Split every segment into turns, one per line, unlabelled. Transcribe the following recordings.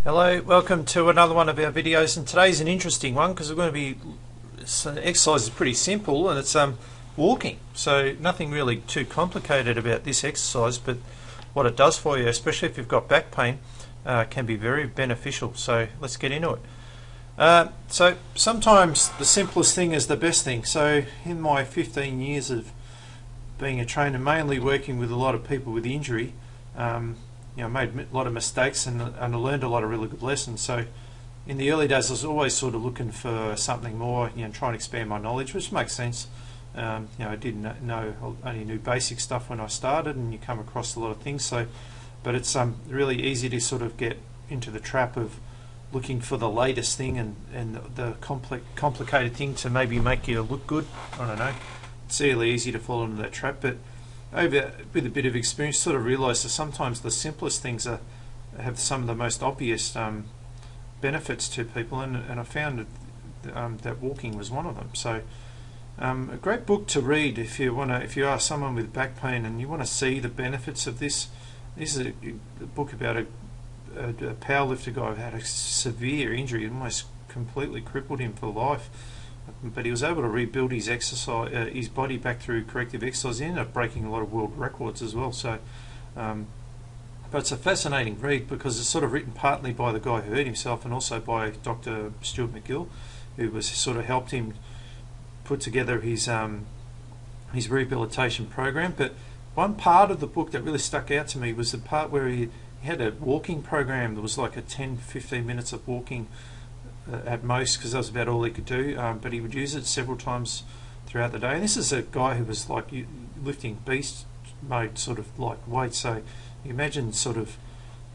Hello, welcome to another one of our videos, and today's an interesting one because we're going to be exercise is pretty simple, and it's walking. So nothing really too complicated about this exercise, but what it does for you, especially if you've got back pain, can be very beneficial. So let's get into it. So sometimes the simplest thing is the best thing. So in my 15 years of being a trainer, mainly working with a lot of people with injury, made a lot of mistakes and I learned a lot of really good lessons. So in the early days I was always sort of looking for something more, trying to expand my knowledge, which makes sense. I didn't know, only knew basic stuff when I started, and you come across a lot of things. So, but it's really easy to sort of get into the trap of looking for the latest thing and the complicated thing to maybe make you look good. I don't know. It's really easy to fall into that trap, but with a bit of experience, sort of realise that sometimes the simplest things have some of the most obvious benefits to people, and I found that walking was one of them. So a great book to read if you are someone with back pain and you want to see the benefits of this. This is a book about a powerlifter guy who had a severe injury, almost completely crippled him for life. But he was able to rebuild his his body back through corrective exercise. He ended up breaking a lot of world records as well. So, but it's a fascinating read because it's sort of written partly by the guy who hurt himself and also by Dr Stuart McGill, who was sort of helped him put together his rehabilitation program. But one part of the book that really stuck out to me was the part where he had a walking program that was like a 10-15 minutes of walking at most, because that was about all he could do, but he would use it several times throughout the day. And this is a guy who was like lifting beast mode sort of like weight, so you imagine sort of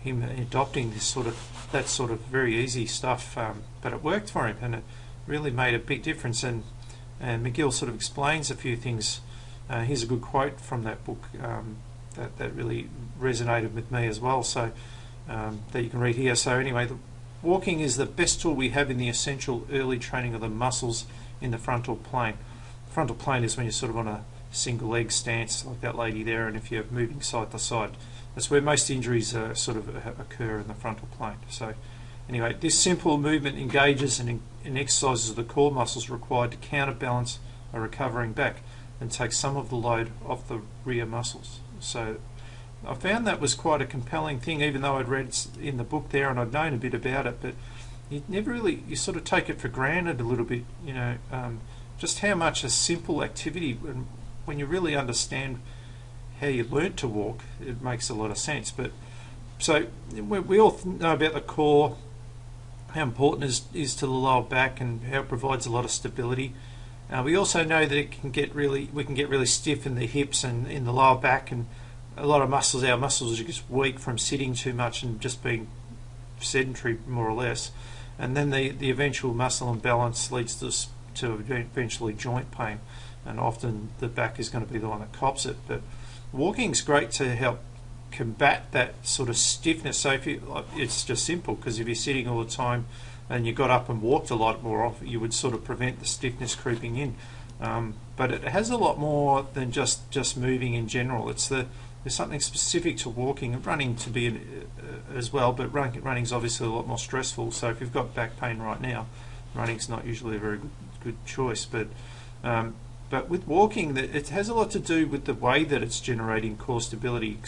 him adopting this sort of very easy stuff, but it worked for him and it really made a big difference. And McGill sort of explains a few things. Here's a good quote from that book that really resonated with me as well, so that you can read here. So anyway, walking is the best tool we have in the essential early training of the muscles in the frontal plane. The frontal plane is when you're sort of on a single leg stance like that lady there, and if you're moving side to side, that's where most injuries sort of occur, in the frontal plane. So anyway, this simple movement engages and exercises the core muscles required to counterbalance a recovering back and take some of the load off the rear muscles. So I found that was quite a compelling thing, even though I'd read in the book there and I'd known a bit about it, but you sort of take it for granted a little bit, just how much a simple activity, when you really understand how you learnt to walk, it makes a lot of sense. But so we all know about the core, how important it is to the lower back and how it provides a lot of stability. We also know that we can get really stiff in the hips and in the lower back, and a lot of our muscles are just weak from sitting too much and just being sedentary more or less, and then the eventual muscle imbalance leads to eventually joint pain, and often the back is going to be the one that cops it. But walking's great to help combat that sort of stiffness. So it's just simple, because if you're sitting all the time and you got up and walked a lot more often, you would sort of prevent the stiffness creeping in. But it has a lot more than just moving in general. There's something specific to walking and running to be as well, but running's obviously a lot more stressful. So if you've got back pain right now, running's not usually a very good choice. But with walking, it has a lot to do with the way that it's generating core stability.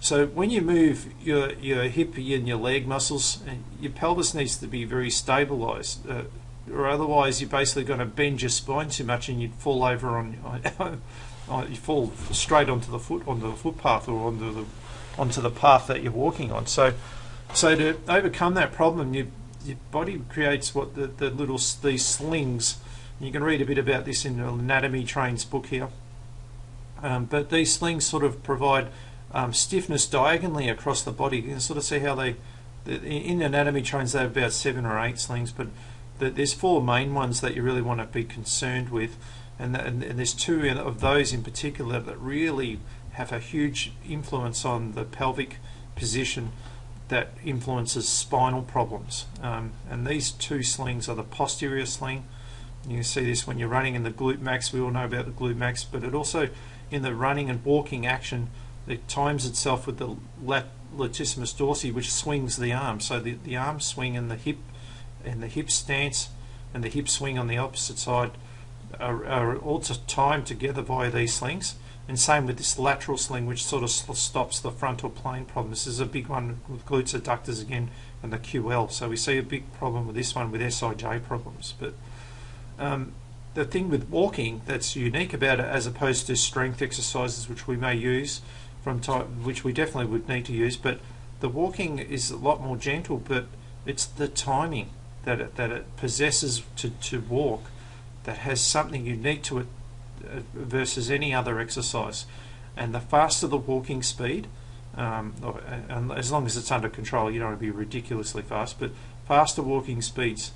So when you move your hip and your leg muscles, your pelvis needs to be very stabilized, or otherwise you're basically going to bend your spine too much and you'd fall over you fall straight onto the footpath, or onto the path that you're walking on. So to overcome that problem, your body creates these slings. You can read a bit about this in Anatomy Train's book here. But these slings sort of provide stiffness diagonally across the body. You can sort of see how in Anatomy Trains they have about 7 or 8 slings, but there's 4 main ones that you really want to be concerned with. And there's 2 of those in particular that really have a huge influence on the pelvic position that influences spinal problems. And these 2 slings are the posterior sling. You can see this when you're running in the glute max. We all know about the glute max, but it also, in the running and walking action, it times itself with the latissimus dorsi, which swings the arm. So the arm swing and the hip stance and the hip swing on the opposite side are all timed together via these slings. And same with this lateral sling, which sort of stops the frontal plane problem. This is a big one with glutes adductors again and the QL. So we see a big problem with this one with SIJ problems. But the thing with walking that's unique about it, as opposed to strength exercises, which we may use from time, which we definitely would need to use, but the walking is a lot more gentle. But it's the timing that it possesses to walk that has something unique to it versus any other exercise. And the faster the walking speed, as long as it's under control, you don't want to be ridiculously fast, but faster walking speeds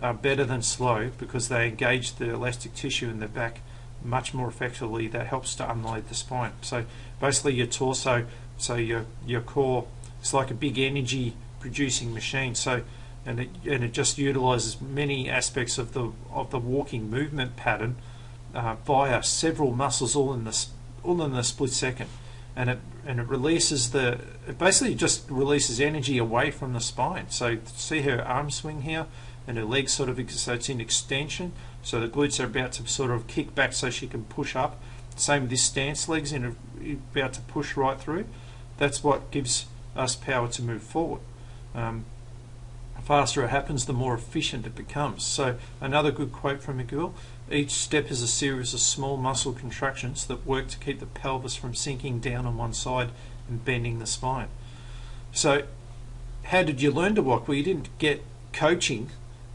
are better than slow because they engage the elastic tissue in the back much more effectively. That helps to unload the spine. So basically your torso, so your core, it's like a big energy producing machine. So and it just utilizes many aspects of the walking movement pattern via several muscles all in the split second, and it releases it basically just releases energy away from the spine. So see her arm swing here, and her legs sort of, so it's in extension, so the glutes are about to sort of kick back so she can push up. Same with this stance, legs about to push right through. That's what gives us power to move forward. The faster it happens, the more efficient it becomes. So another good quote from McGill: each step is a series of small muscle contractions that work to keep the pelvis from sinking down on one side and bending the spine. So how did you learn to walk? Well, you didn't get coaching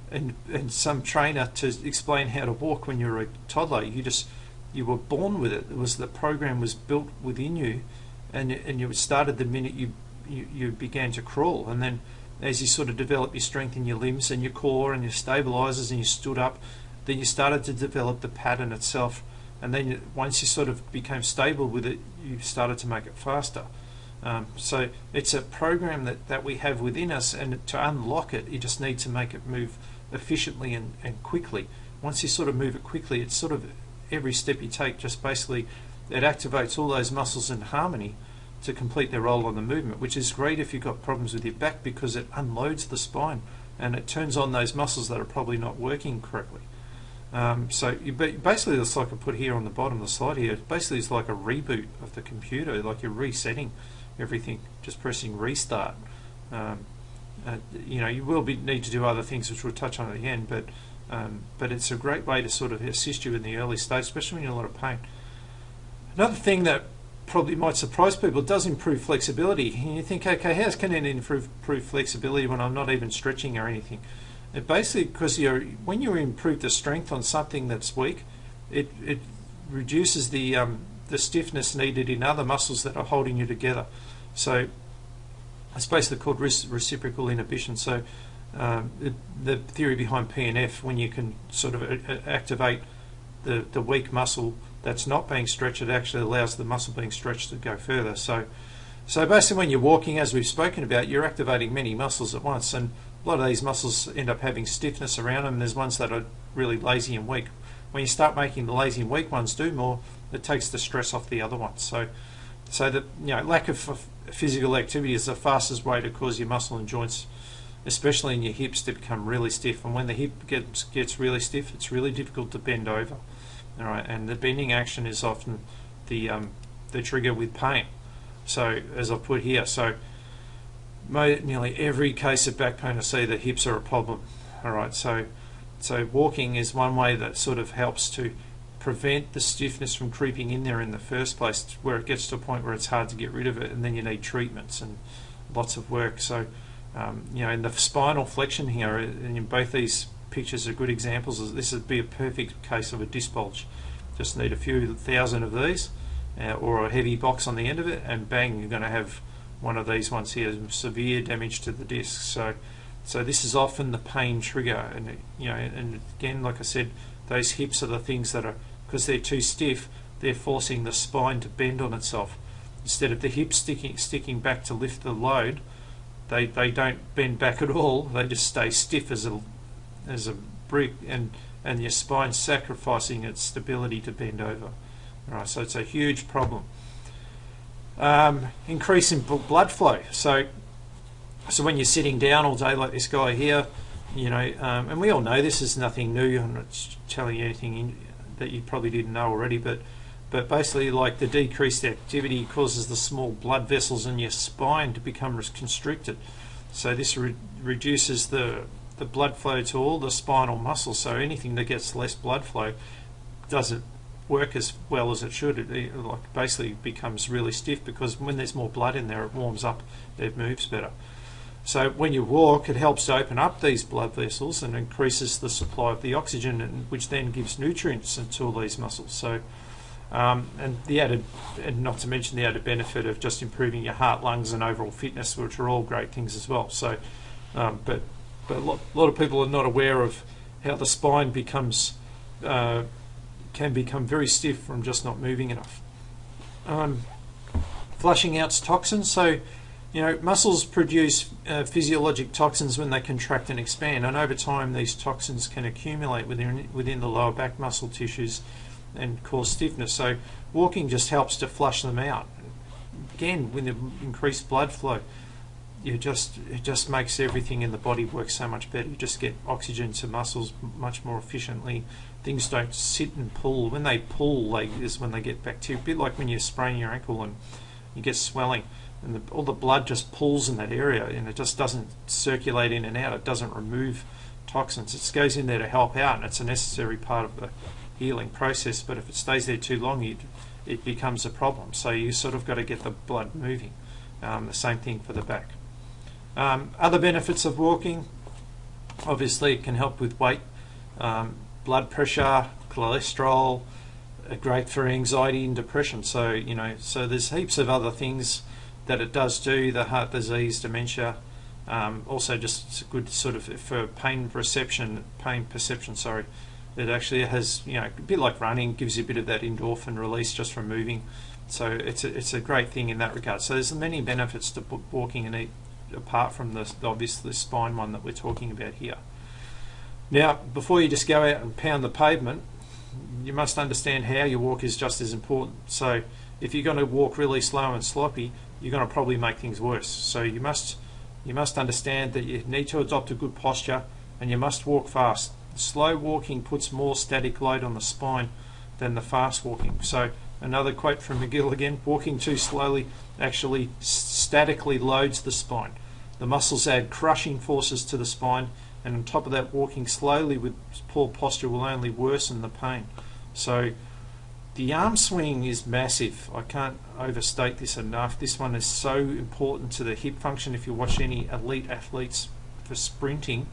and some trainer to explain how to walk when you were a toddler. You were born with it. It was, the program was built within you, and you started the minute you began to crawl. And then as you sort of develop your strength in your limbs and your core and your stabilizers and you stood up, then you started to develop the pattern itself. And then once you sort of became stable with it, you started to make it faster. So it's a program that we have within us, and to unlock it, you just need to make it move efficiently and quickly. Once you sort of move it quickly, it's sort of every step you take, just basically it activates all those muscles in harmony to complete their role on the movement, which is great if you've got problems with your back, because it unloads the spine and it turns on those muscles that are probably not working correctly. So basically, it's like I put here on the bottom of the slide here, basically it's like a reboot of the computer, like you're resetting everything, just pressing restart. You will need to do other things, which we'll touch on at the end, but it's a great way to sort of assist you in the early stage, especially when you're in a lot of pain. Another thing that probably might surprise people, it does improve flexibility. And you think, okay, how can it improve flexibility when I'm not even stretching or anything? It basically, because when you improve the strength on something that's weak, it reduces the stiffness needed in other muscles that are holding you together. So it's basically called reciprocal inhibition. So the theory behind PNF, when you can sort of activate the weak muscle that's not being stretched, it actually allows the muscle being stretched to go further. So basically, when you're walking, as we've spoken about, you're activating many muscles at once, and a lot of these muscles end up having stiffness around them. There's ones that are really lazy and weak. When you start making the lazy and weak ones do more, it takes the stress off the other ones. So that lack of physical activity is the fastest way to cause your muscle and joints, especially in your hips, to become really stiff. And when the hip gets really stiff, it's really difficult to bend over. All right, and the bending action is often the trigger with pain. So as I've put here, so nearly every case of back pain I see, the hips are a problem. All right, so walking is one way that sort of helps to prevent the stiffness from creeping in there in the first place, where it gets to a point where it's hard to get rid of it, and then you need treatments and lots of work. So in the spinal flexion here, and in both these pictures are good examples. This would be a perfect case of a disc bulge. Just need a few thousand of these, or a heavy box on the end of it, and bang, you're going to have one of these ones here, severe damage to the disc. So this is often the pain trigger, and and again, like I said, those hips are the things that are, because they're too stiff, they're forcing the spine to bend on itself. Instead of the hips sticking back to lift the load, they don't bend back at all. They just stay stiff as a brick, and your spine sacrificing its stability to bend over. All right, so it's a huge problem. Increase in blood flow. So when you're sitting down all day like this guy here, you know, and we all know this is nothing new. I'm not telling you anything that you probably didn't know already, but basically, like, the decreased activity causes the small blood vessels in your spine to become constricted. So this reduces the blood flow to all the spinal muscles. So anything that gets less blood flow doesn't work as well as it should. It like basically becomes really stiff, because when there's more blood in there, it warms up, it moves better. So when you walk, it helps to open up these blood vessels and increases the supply of the oxygen, which then gives nutrients into all these muscles. So and not to mention the added benefit of just improving your heart, lungs, and overall fitness, which are all great things as well. So, but a lot of people are not aware of how the spine becomes can become very stiff from just not moving enough. Flushing out toxins. So, you know, muscles produce physiologic toxins when they contract and expand, and over time these toxins can accumulate within the lower back muscle tissues and cause stiffness. So walking just helps to flush them out. Again, with the increased blood flow, it just makes everything in the body work so much better. You just get oxygen to muscles much more efficiently. Things don't sit and pull. When they pull, is when they get bacteria. A bit like when you sprain your ankle and you get swelling, and all the blood just pulls in that area, and it just doesn't circulate in and out. It doesn't remove toxins. It goes in there to help out, and it's a necessary part of the healing process. But if it stays there too long, it becomes a problem. So you sort of got to get the blood moving. The same thing for the back. Other benefits of walking: obviously it can help with weight, blood pressure, cholesterol, great for anxiety and depression. So, you know, so there's heaps of other things that it does do. The heart disease, dementia, also just good sort of for pain perception. Sorry, it actually has, you know, a bit like running, gives you a bit of that endorphin release just from moving. So it's a great thing in that regard. So there's many benefits to walking, and apart from the obvious spine one that we're talking about here. Now, before you just go out and pound the pavement, you must understand how you walk is just as important. So if you're going to walk really slow and sloppy, you're going to probably make things worse. So you must understand that you need to adopt a good posture, and you must walk fast. Slow walking puts more static load on the spine than the fast walking. So another quote from McGill again: walking too slowly actually statically loads the spine. The muscles add crushing forces to the spine, and on top of that, walking slowly with poor posture will only worsen the pain. So the arm swing is massive. I can't overstate this enough. This one is so important to the hip function. If you watch any elite athletes for sprinting,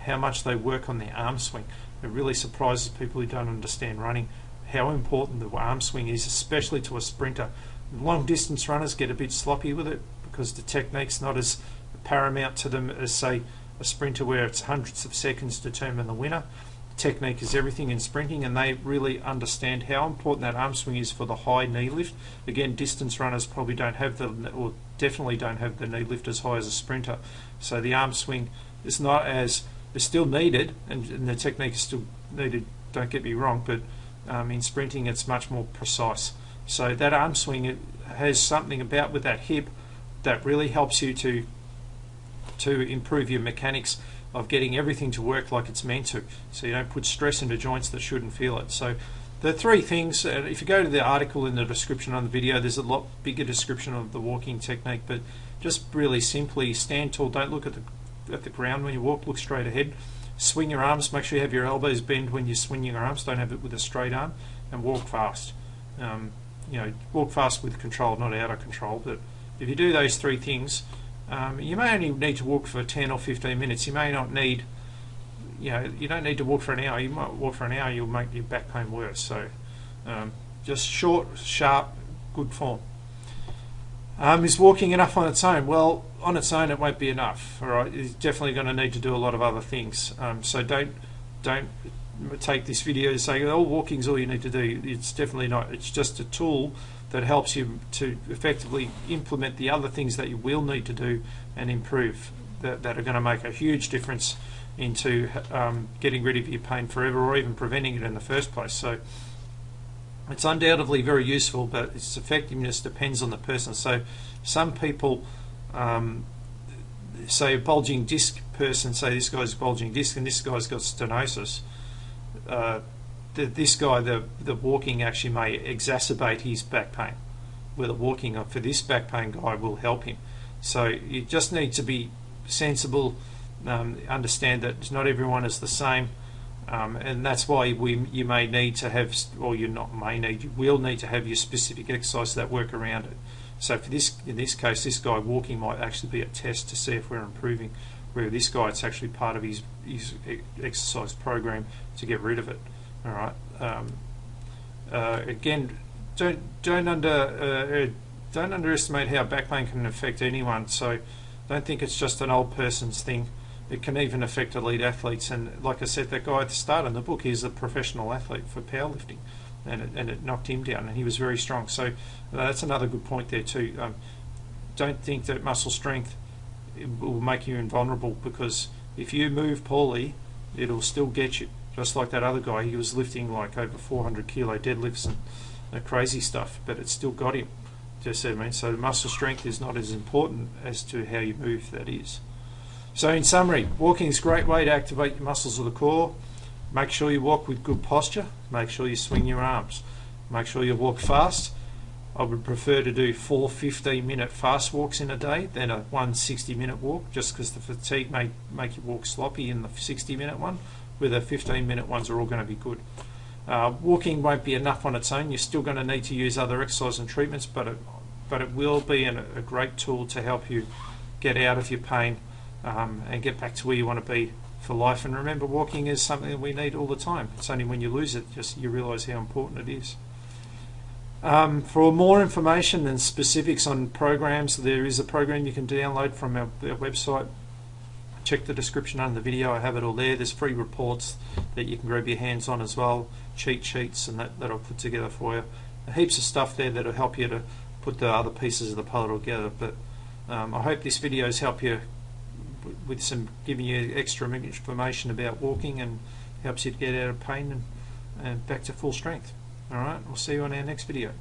how much they work on their arm swing. It really surprises people who don't understand running how important the arm swing is, especially to a sprinter. Long distance runners get a bit sloppy with it because the technique's not as paramount to them as, say, a sprinter, where it's hundreds of seconds to determine the winner. Technique is everything in sprinting, and they really understand how important that arm swing is for the high knee lift. Again, distance runners probably don't have or definitely don't have the knee lift as high as a sprinter. So the arm swing is not as, is still needed, and the technique is still needed, don't get me wrong, but in sprinting it's much more precise. So that arm swing has something about with that hip that really helps you to improve your mechanics of getting everything to work like it's meant to, so you don't put stress into joints that shouldn't feel it. So the three things, if you go to the article in the description on the video, there's a lot bigger description of the walking technique, but just really simply stand tall, don't look at the ground when you walk, look straight ahead, swing your arms, make sure you have your elbows bent when you're swinging your arms, don't have it with a straight arm, and walk fast. You know, walk fast with control, not out of control. But if you do those three things, you may only need to walk for 10 or 15 minutes. You may not need, you know, you don't need to walk for an hour. You might walk for an hour, you'll make your back pain worse. So just short, sharp, good form. Is walking enough on its own? Well, on its own it won't be enough. All right, it's definitely going to need to do a lot of other things. So don't take this video to say, oh, walking's all you need to do. It's definitely not. It's just a tool that helps you to effectively implement the other things that you will need to do and improve, that are going to make a huge difference into getting rid of your pain forever, or even preventing it in the first place. So It's undoubtedly very useful, but its effectiveness depends on the person. So some people, say a bulging disc person, say this guy's bulging disc and this guy's got stenosis, this guy, the walking actually may exacerbate his back pain, where the walking for this back pain guy will help him. So you just need to be sensible, understand that not everyone is the same, and that's why you may need to have, or you will need to have your specific exercises that work around it. So for in this case, this guy walking might actually be a test to see if we're improving, where this guy, it's actually part of his exercise program to get rid of it. All right. Again, don't underestimate how back pain can affect anyone. So don't think it's just an old person's thing. It can even affect elite athletes. And like I said, that guy at the start in the book, he's a professional athlete for powerlifting, and it knocked him down, and he was very strong. So that's another good point there too. Don't think that muscle strength will make you invulnerable, because if you move poorly, it'll still get you. Just like that other guy, he was lifting like over 400 kilo deadlifts and crazy stuff, but it still got him. Just I mean, so the muscle strength is not as important as to how you move. That is. So in summary, walking is a great way to activate your muscles of the core. Make sure you walk with good posture. Make sure you swing your arms. Make sure you walk fast. I would prefer to do 4 15-minute fast walks in a day than a 1 60-minute walk, just because the fatigue may make you walk sloppy in the 60-minute one, where the 15-minute ones are all going to be good. Walking won't be enough on its own. You're still going to need to use other exercise and treatments, but it will be a great tool to help you get out of your pain and get back to where you want to be for life. And remember, walking is something that we need all the time. It's only when you lose it you realise how important it is. For more information and specifics on programs, there is a program you can download from our website. Check the description under the video. I have it all there. There's free reports that you can grab your hands on as well, cheat sheets, and that I'll put together for you. Heaps of stuff there that'll help you to put the other pieces of the puzzle together. But I hope this video has helped you with giving you extra information about walking, and helps you to get out of pain and back to full strength. Alright, we'll see you on our next video.